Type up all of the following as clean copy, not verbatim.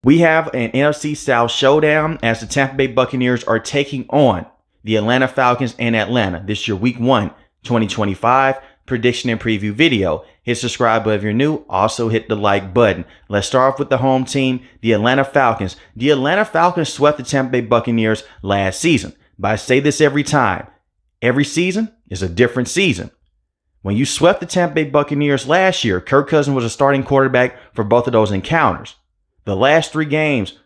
We have an NFC South showdown as the Tampa Bay Buccaneers are taking on the Atlanta Falcons in Atlanta. This is your Week 1, 2025 prediction and preview video. Hit subscribe if you're new. Also hit the like button. Let's start off with the home team, the Atlanta Falcons. The Atlanta Falcons swept the Tampa Bay Buccaneers last season. But I say this every time. Every season is a different season. When you swept the Tampa Bay Buccaneers last year, Kirk Cousins was a starting quarterback for both of those encounters. The last 3 games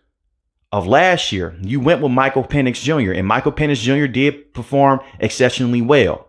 of last year, you went with Michael Penix Jr., and Michael Penix Jr. did perform exceptionally well.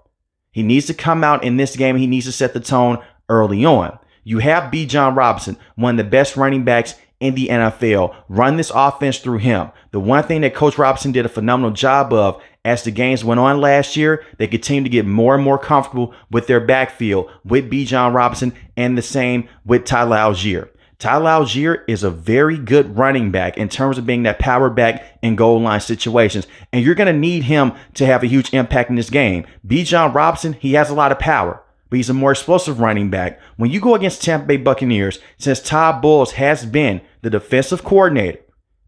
He needs to come out in this game. He needs to set the tone early on. You have Bijan Robinson, one of the best running backs in the NFL. Run this offense through him. The one thing that Coach Robinson did a phenomenal job of as the games went on last year, they continued to get more and more comfortable with their backfield with Bijan Robinson, and the same with Tyler Algier. Tyler Algier is a very good running back in terms of being that power back in goal line situations. And you're going to need him to have a huge impact in this game. Bijan Robinson, he has a lot of power, but he's a more explosive running back. When you go against Tampa Bay Buccaneers, since Todd Bowles has been the defensive coordinator,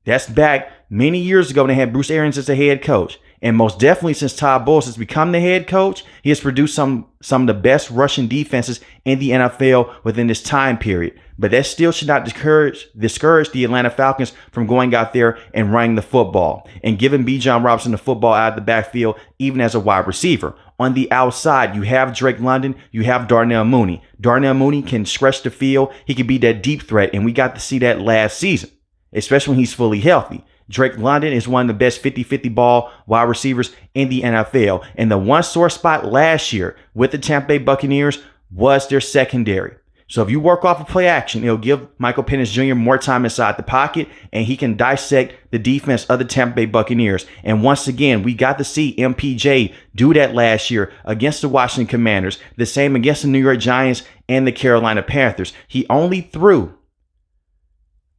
that's back many years ago when they had Bruce Arians as the head coach. And most definitely since Todd Bowles has become the head coach, he has produced some of the best rushing defenses in the NFL within this time period. But that still should not discourage the Atlanta Falcons from going out there and running the football and giving Bijan Robinson the football out of the backfield, even as a wide receiver. On the outside, you have Drake London, you have Darnell Mooney. Darnell Mooney can stretch the field. He can be that deep threat, and we got to see that last season, especially when he's fully healthy. Drake London is one of the best 50-50 ball wide receivers in the NFL. And the one sore spot last year with the Tampa Bay Buccaneers was their secondary. So if you work off of play action, it'll give Michael Penix Jr. more time inside the pocket, and he can dissect the defense of the Tampa Bay Buccaneers. And once again, we got to see MPJ do that last year against the Washington Commanders, the same against the New York Giants and the Carolina Panthers. He only threw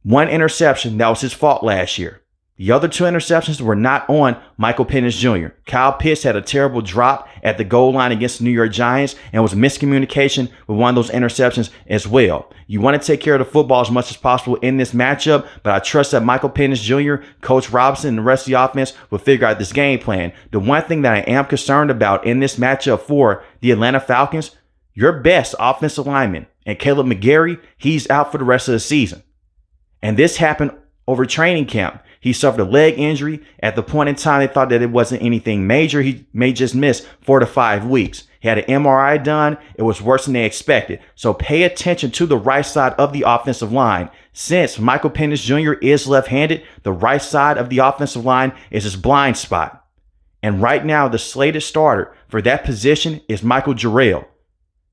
1 interception. That was his fault last year. The other 2 interceptions were not on Michael Penix Jr. Kyle Pitts had a terrible drop at the goal line against the New York Giants, and was miscommunication with one of those interceptions as well. You want to take care of the football as much as possible in this matchup, but I trust that Michael Penix Jr., Coach Robinson, and the rest of the offense will figure out this game plan. The one thing that I am concerned about in this matchup for the Atlanta Falcons, your best offensive lineman, and Caleb McGarry, he's out for the rest of the season. And this happened over training camp. He suffered a leg injury. At the point in time, they thought that it wasn't anything major. He may just miss 4 to 5 weeks. He had an MRI done. It was worse than they expected. So pay attention to the right side of the offensive line. Since Michael Penix Jr. is left-handed, the right side of the offensive line is his blind spot. And right now, the slated starter for that position is Michael Jarrell.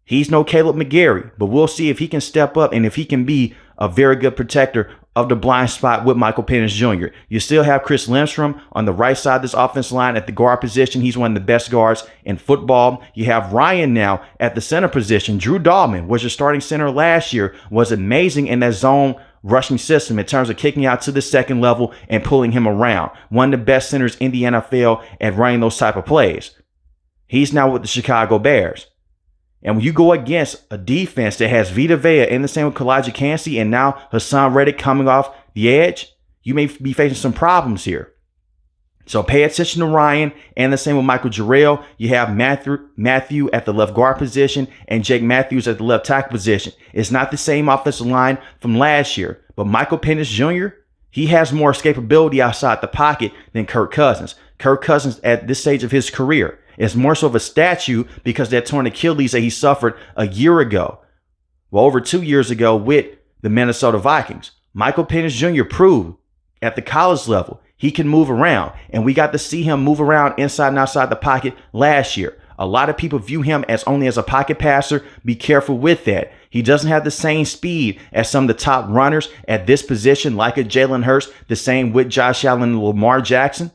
He's no Caleb McGarry, but we'll see if he can step up and if he can be a very good protector of the blind spot with Michael Penix Jr. You still have Chris Lindstrom on the right side of this offensive line at the guard position. He's one of the best guards in football. You have Ryan now at the center position. Drew Dahlman was your starting center last year, was amazing in that zone rushing system in terms of kicking out to the second level and pulling him around. One of the best centers in the NFL at running those type of plays. He's now with the Chicago Bears. And when you go against a defense that has Vita Vea and the same with Kalijah Kancey and now Hassan Reddick coming off the edge, you may be facing some problems here. So pay attention to Ryan, and the same with Michael Jarrell. You have Matthew at the left guard position and Jake Matthews at the left tackle position. It's not the same offensive line from last year, but Michael Penix Jr., he has more escapability outside the pocket than Kirk Cousins. Kirk Cousins at this stage of his career is more so of a statue because that torn Achilles that he suffered a year ago. Well, over 2 years ago with the Minnesota Vikings. Michael Penix Jr. proved at the college level he can move around. And we got to see him move around inside and outside the pocket last year. A lot of people view him as only as a pocket passer. Be careful with that. He doesn't have the same speed as some of the top runners at this position, like a Jalen Hurts, the same with Josh Allen and Lamar Jackson.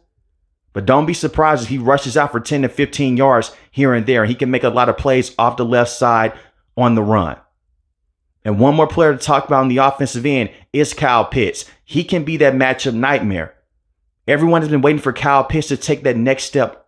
But don't be surprised if he rushes out for 10 to 15 yards here and there. He can make a lot of plays off the left side on the run. And one more player to talk about on the offensive end is Kyle Pitts. He can be that matchup nightmare. Everyone has been waiting for Kyle Pitts to take that next step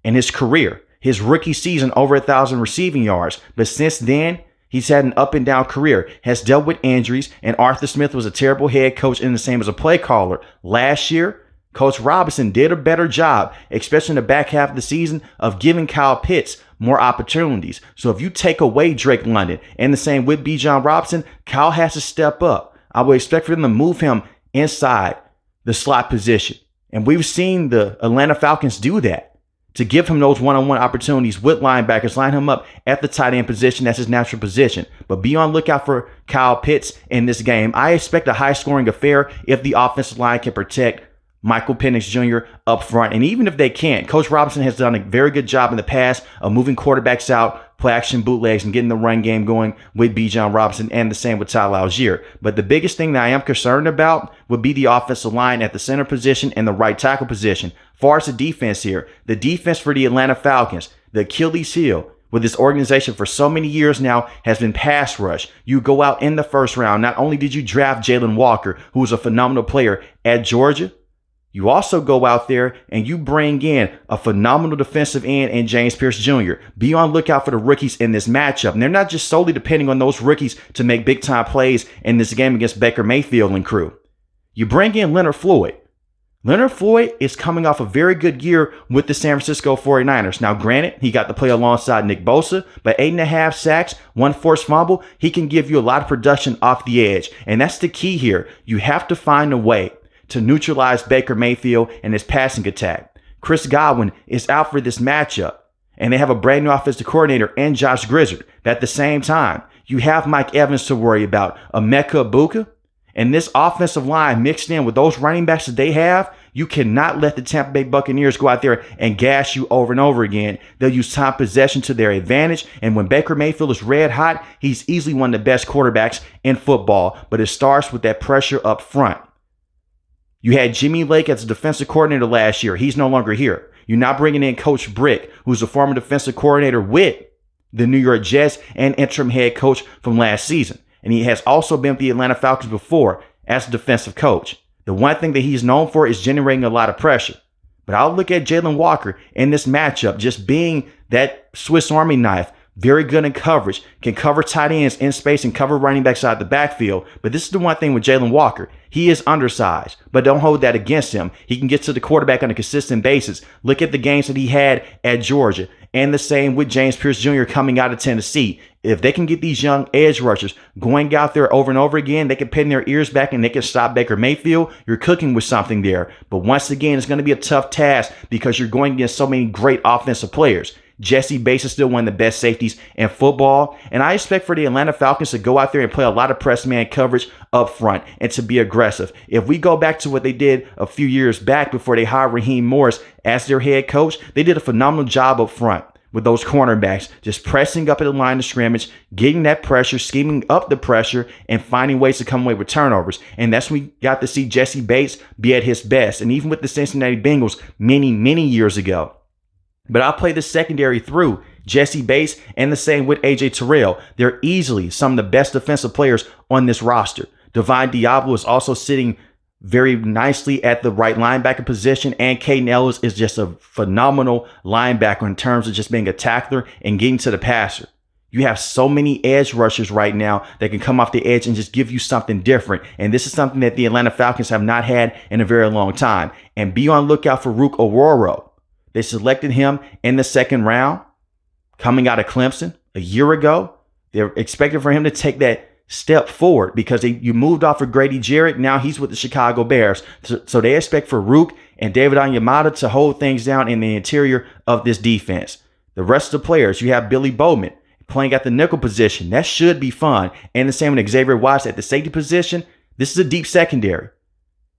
in his career. His rookie season, over 1,000 receiving yards. But since then, He's had an up and down career, has dealt with injuries, and Arthur Smith was a terrible head coach and the same as a play caller. Last year, Coach Robinson did a better job, especially in the back half of the season, of giving Kyle Pitts more opportunities. So if you take away Drake London and the same with Bijan Robinson, Kyle has to step up. I would expect for them to move him inside the slot position. And we've seen the Atlanta Falcons do that, to give him those one-on-one opportunities with linebackers, line him up at the tight end position. That's his natural position. But be on lookout for Kyle Pitts in this game. I expect a high-scoring affair if the offensive line can protect Michael Penix Jr. up front. And even if they can't, Coach Robinson has done a very good job in the past of moving quarterbacks out, play action bootlegs, and getting the run game going with Bijan Robinson, and the same with Tyler Algier. But the biggest thing that I am concerned about would be the offensive line at the center position and the right tackle position. As far as the defense here, the defense for the Atlanta Falcons, the Achilles heel with this organization for so many years now, has been pass rush. You go out in the first round. Not only did you draft Jalen Walker, who was a phenomenal player at Georgia, you also go out there and you bring in a phenomenal defensive end in James Pierce Jr. Be on lookout for the rookies in this matchup. And they're not just solely depending on those rookies to make big time plays in this game against Baker Mayfield and crew. You bring in Leonard Floyd. Leonard Floyd is coming off a very good year with the San Francisco 49ers. Now, granted, he got to play alongside Nick Bosa, but 8.5 sacks, 1 forced fumble, he can give you a lot of production off the edge. And that's the key here. You have to find a way to neutralize Baker Mayfield and his passing attack. Chris Godwin is out for this matchup, and they have a brand new offensive coordinator and Josh Grizzard. But at the same time, you have Mike Evans to worry about, Emeka Egbuka, and this offensive line mixed in with those running backs that they have. You cannot let the Tampa Bay Buccaneers go out there and gash you over and over again. They'll use time possession to their advantage. And when Baker Mayfield is red hot, he's easily one of the best quarterbacks in football. But it starts with that pressure up front. You had Jimmy Lake as a defensive coordinator last year. He's no longer here. You're now bringing in Coach Brick, who's a former defensive coordinator with the New York Jets and interim head coach from last season. And he has also been with the Atlanta Falcons before as a defensive coach. The one thing that he's known for is generating a lot of pressure. But I'll look at Jalen Walker in this matchup just being that Swiss Army knife. Very good in coverage, can cover tight ends in space and cover running backs out of the backfield. But this is the one thing with Jalen Walker. He is undersized, but don't hold that against him. He can get to the quarterback on a consistent basis. Look at the games that he had at Georgia, and the same with James Pierce Jr. coming out of Tennessee. If they can get these young edge rushers going out there over and over again, they can pin their ears back and they can stop Baker Mayfield. You're cooking with something there. But once again, it's going to be a tough task because you're going against so many great offensive players. Jesse Bates is still one of the best safeties in football. And I expect for the Atlanta Falcons to go out there and play a lot of press man coverage up front and to be aggressive. If we go back to what they did a few years back before they hired Raheem Morris as their head coach, they did a phenomenal job up front with those cornerbacks, just pressing up at the line of scrimmage, getting that pressure, scheming up the pressure, and finding ways to come away with turnovers. And that's when we got to see Jesse Bates be at his best. And even with the Cincinnati Bengals many years ago. But I'll play the secondary through Jesse Bates and the same with AJ Terrell. They're easily some of the best defensive players on this roster. Divine Diablo is also sitting very nicely at the right linebacker position, and Caden Ellis is just a phenomenal linebacker in terms of just being a tackler and getting to the passer. You have so many edge rushers right now that can come off the edge and just give you something different. And this is something that the Atlanta Falcons have not had in a very long time. And be on lookout for Rook Ororo. They selected him in the second round, coming out of Clemson a year ago. They're expecting for him to take that step forward because you moved off of Grady Jarrett. Now he's with the Chicago Bears. So they expect for Rook and David Onyemata to hold things down in the interior of this defense. The rest of the players, you have Billy Bowman playing at the nickel position. That should be fun. And the same with Xavier Watts at the safety position. This is a deep secondary.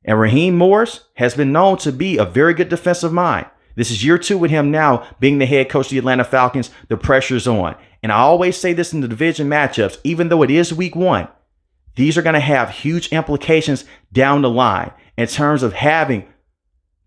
And Raheem Morris has been known to be a very good defensive mind. This is year 2 with him now being the head coach of the Atlanta Falcons. The pressure's on. And I always say this in the division matchups, even though it is week 1, these are going to have huge implications down the line in terms of having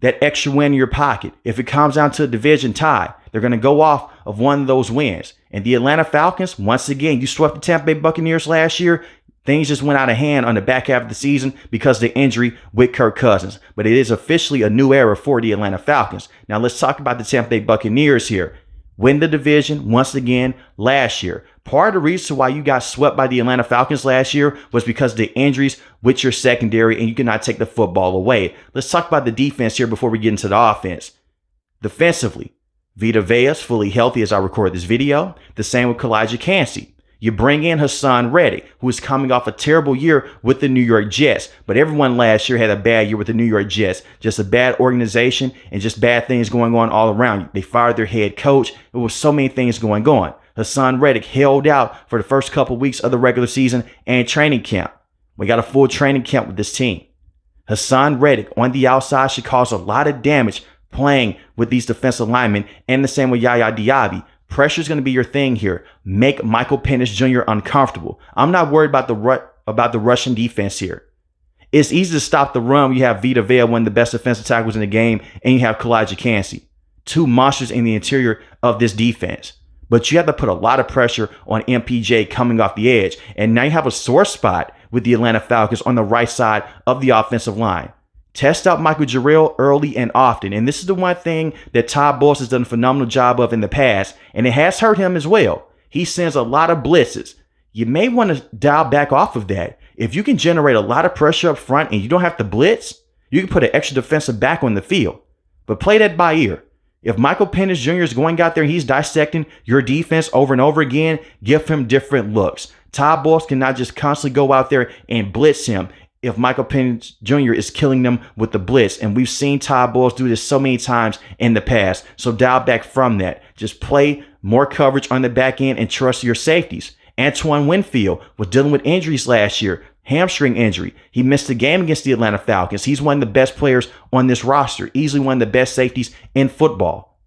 that extra win in your pocket. If it comes down to a division tie, they're going to go off of one of those wins. And the Atlanta Falcons, once again, you swept the Tampa Bay Buccaneers last year. Things just went out of hand on the back half of the season because of the injury with Kirk Cousins. But it is officially a new era for the Atlanta Falcons. Now let's talk about the Tampa Bay Buccaneers here. Win the division once again last year. Part of the reason why you got swept by the Atlanta Falcons last year was because of the injuries with your secondary, and you cannot take the football away. Let's talk about the defense here before we get into the offense. Defensively, Vita Vea's fully healthy as I record this video. The same with Kalijah Kancey. You bring in Hassan Reddick, who is coming off a terrible year with the New York Jets. But everyone last year had a bad year with the New York Jets. Just a bad organization and just bad things going on all around you. They fired their head coach. There was so many things going on. Hassan Reddick held out for the first couple weeks of the regular season and training camp. We got a full training camp with this team. Hassan Reddick on the outside should cause a lot of damage playing with these defensive linemen, and the same with Yaya Diaby. Pressure is going to be your thing here. Make Michael Penix Jr. uncomfortable. I'm not worried about the Russian defense here. It's easy to stop the run when you have Vita Vea, one of the best defensive tackles in the game, and you have Kalijah Kancey. Two monsters in the interior of this defense. But you have to put a lot of pressure on MPJ coming off the edge. And now you have a sore spot with the Atlanta Falcons on the right side of the offensive line. Test out Michael Jarrell early and often. And this is the one thing that Todd Bowles has done a phenomenal job of in the past. And it has hurt him as well. He sends a lot of blitzes. You may want to dial back off of that. If you can generate a lot of pressure up front and you don't have to blitz, you can put an extra defensive back on the field. But play that by ear. If Michael Penix Jr. is going out there and he's dissecting your defense over and over again, give him different looks. Todd Bowles cannot just constantly go out there and blitz him if Michael Penix Jr. is killing them with the blitz. And we've seen Todd Bowles do this so many times in the past. So dial back from that. Just play more coverage on the back end and trust your safeties. Antoine Winfield was dealing with injuries last year. Hamstring injury. He missed a game against the Atlanta Falcons. He's one of the best players on this roster. Easily one of the best safeties in football.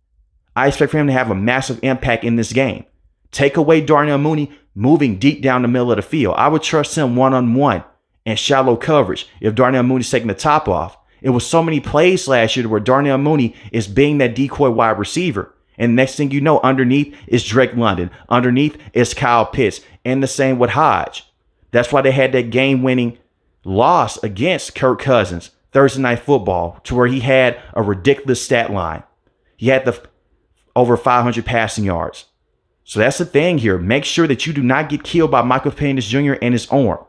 I expect for him to have a massive impact in this game. Take away Darnell Mooney moving deep down the middle of the field. I would trust him one-on-one and shallow coverage if Darnell Mooney's taking the top off. It was so many plays last year where Darnell Mooney is being that decoy wide receiver. And next thing you know, underneath is Drake London. Underneath is Kyle Pitts. And the same with Hodge. That's why they had that game-winning loss against Kirk Cousins Thursday Night Football, to where he had a ridiculous stat line. He had over 500 passing yards. So that's the thing here. Make sure that you do not get killed by Michael Penix Jr. and his arm.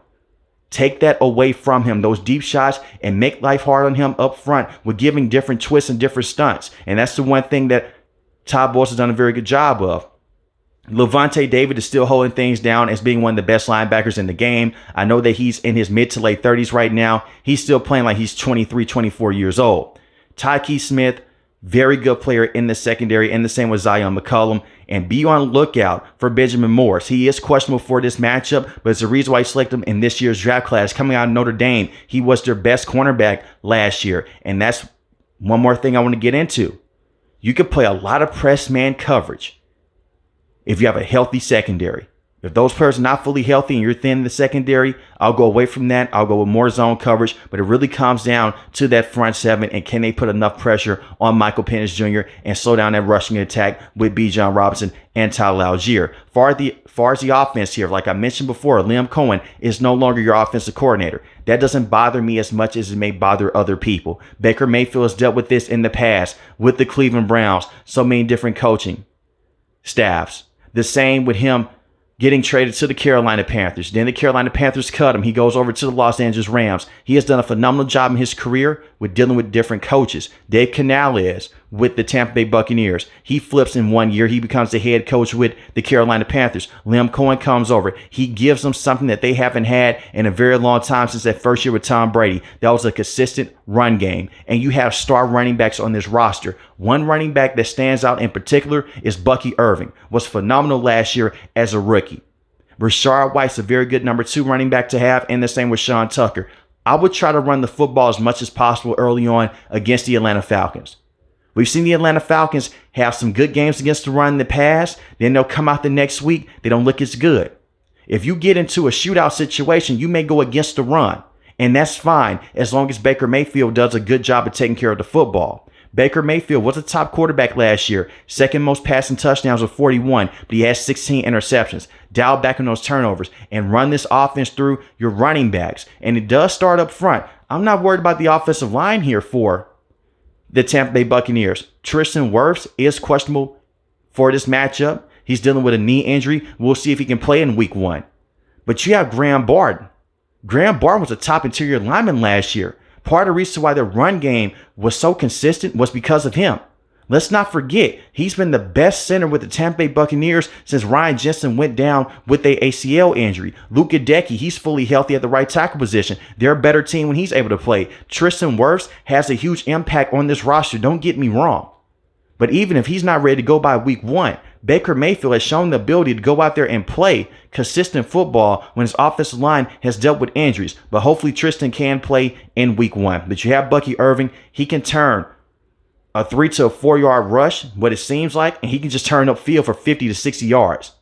Take that away from him, those deep shots, and make life hard on him up front with giving different twists and different stunts. And that's the one thing that Todd Bowles has done a very good job of. Levante David is still holding things down as being one of the best linebackers in the game. I know that he's in his mid to late 30s right now. He's still playing like he's 23, 24 years old. Tyke Smith, very good player in the secondary, and the same with Zion McCollum. And be on the lookout for Benjamin Morris. He is questionable for this matchup, but it's the reason why I selected him in this year's draft class. Coming out of Notre Dame, he was their best cornerback last year. And that's one more thing I want to get into. You can play a lot of press man coverage if you have a healthy secondary. If those players are not fully healthy and you're thin in the secondary, I'll go away from that. I'll go with more zone coverage, but it really comes down to that front seven and can they put enough pressure on Michael Penix Jr. and slow down that rushing attack with Bijan Robinson and Tyler Algier. Far as the offense here, like I mentioned before, Liam Cohen is no longer your offensive coordinator. That doesn't bother me as much as it may bother other people. Baker Mayfield has dealt with this in the past with the Cleveland Browns, so many different coaching staffs. The same with him getting traded to the Carolina Panthers. Then the Carolina Panthers cut him. He goes over to the Los Angeles Rams. He has done a phenomenal job in his career with dealing with different coaches. Dave Canales with the Tampa Bay Buccaneers. He flips in 1 year. He becomes the head coach with the Carolina Panthers. Liam Cohen comes over. He gives them something that they haven't had in a very long time since that first year with Tom Brady. That was a consistent run game. And you have star running backs on this roster. One running back that stands out in particular is Bucky Irving. Was phenomenal last year as a rookie. Rashard White's a very good number 2 running back to have, and the same with Sean Tucker. I would try to run the football as much as possible early on against the Atlanta Falcons. We've seen the Atlanta Falcons have some good games against the run in the past. Then they'll come out the next week. They don't look as good. If you get into a shootout situation, you may go against the run. And that's fine as long as Baker Mayfield does a good job of taking care of the football. Baker Mayfield was a top quarterback last year. Second most passing touchdowns with 41, but he has 16 interceptions. Dial back on those turnovers and run this offense through your running backs. And it does start up front. I'm not worried about the offensive line here for the Tampa Bay Buccaneers. Tristan Wirfs is questionable for this matchup. He's dealing with a knee injury. We'll see if he can play in week 1. But you have Graham Barton. Graham Barton was a top interior lineman last year. Part of the reason why their run game was so consistent was because of him. Let's not forget, he's been the best center with the Tampa Bay Buccaneers since Ryan Jensen went down with a ACL injury. Luke Gadecki, he's fully healthy at the right tackle position. They're a better team when he's able to play. Tristan Wirfs has a huge impact on this roster, don't get me wrong. But even if he's not ready to go by week 1, Baker Mayfield has shown the ability to go out there and play consistent football when his offensive line has dealt with injuries. But hopefully Tristan can play in week 1. But you have Bucky Irving. He can turn a 3 to 4 yard rush, what it seems like, and he can just turn upfield for 50 to 60 yards.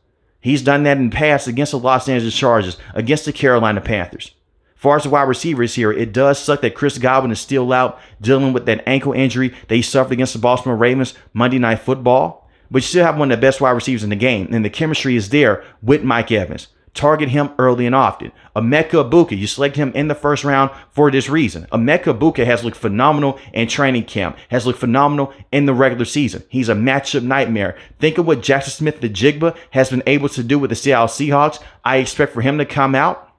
He's done that in the past against the Los Angeles Chargers, against the Carolina Panthers. As far as the wide receivers here, it does suck that Chris Godwin is still out dealing with that ankle injury that he suffered against the Baltimore Ravens Monday Night Football. But you still have one of the best wide receivers in the game, and the chemistry is there with Mike Evans. Target him early and often. Emeka Egbuka, you select him in the first round for this reason. Emeka Egbuka has looked phenomenal in training camp, has looked phenomenal in the regular season. He's a matchup nightmare. Think of what Jackson Smith-Njigba has been able to do with the Seattle Seahawks. I expect for him to come out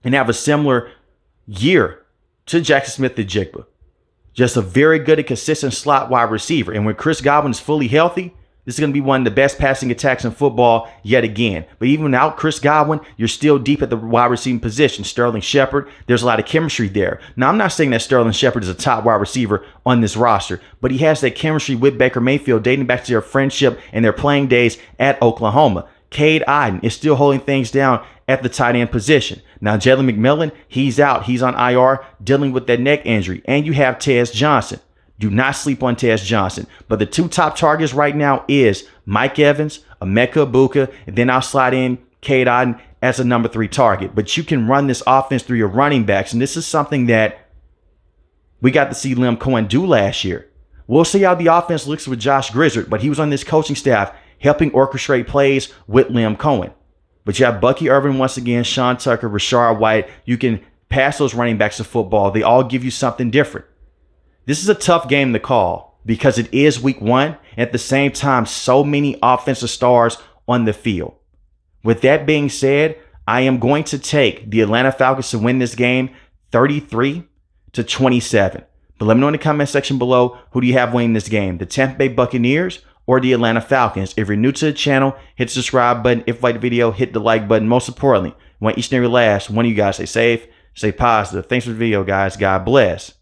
and have a similar year to Jackson Smith-Njigba. Just a very good and consistent slot wide receiver. And when Chris Godwin is fully healthy, this is going to be one of the best passing attacks in football yet again. But even without Chris Godwin, you're still deep at the wide receiving position. Sterling Shepard, there's a lot of chemistry there. Now, I'm not saying that Sterling Shepard is a top wide receiver on this roster, but he has that chemistry with Baker Mayfield dating back to their friendship and their playing days at Oklahoma. Cade Otton is still holding things down at the tight end position. Now, Jalen McMillan, he's out. He's on IR dealing with that neck injury. And you have Tez Johnson. Do not sleep on Tez Johnson. But the 2 top targets right now is Mike Evans, Emeka Egbuka, and then I'll slide in Cade Otton as a number 3 target. But you can run this offense through your running backs, and this is something that we got to see Liam Cohen do last year. We'll see how the offense looks with Josh Grizzard, but he was on this coaching staff helping orchestrate plays with Liam Cohen. But you have Bucky Irvin once again, Sean Tucker, Rashard White. You can pass those running backs to football. They all give you something different. This is a tough game to call because it is week 1. At the same time, so many offensive stars on the field. With that being said, I am going to take the Atlanta Falcons to win this game 33-27. But let me know in the comment section below, who do you have winning this game? The Tampa Bay Buccaneers or the Atlanta Falcons? If you're new to the channel, hit the subscribe button. If you like the video, hit the like button. Most importantly, I want each and every last one of you guys stay safe, stay positive. Thanks for the video, guys. God bless.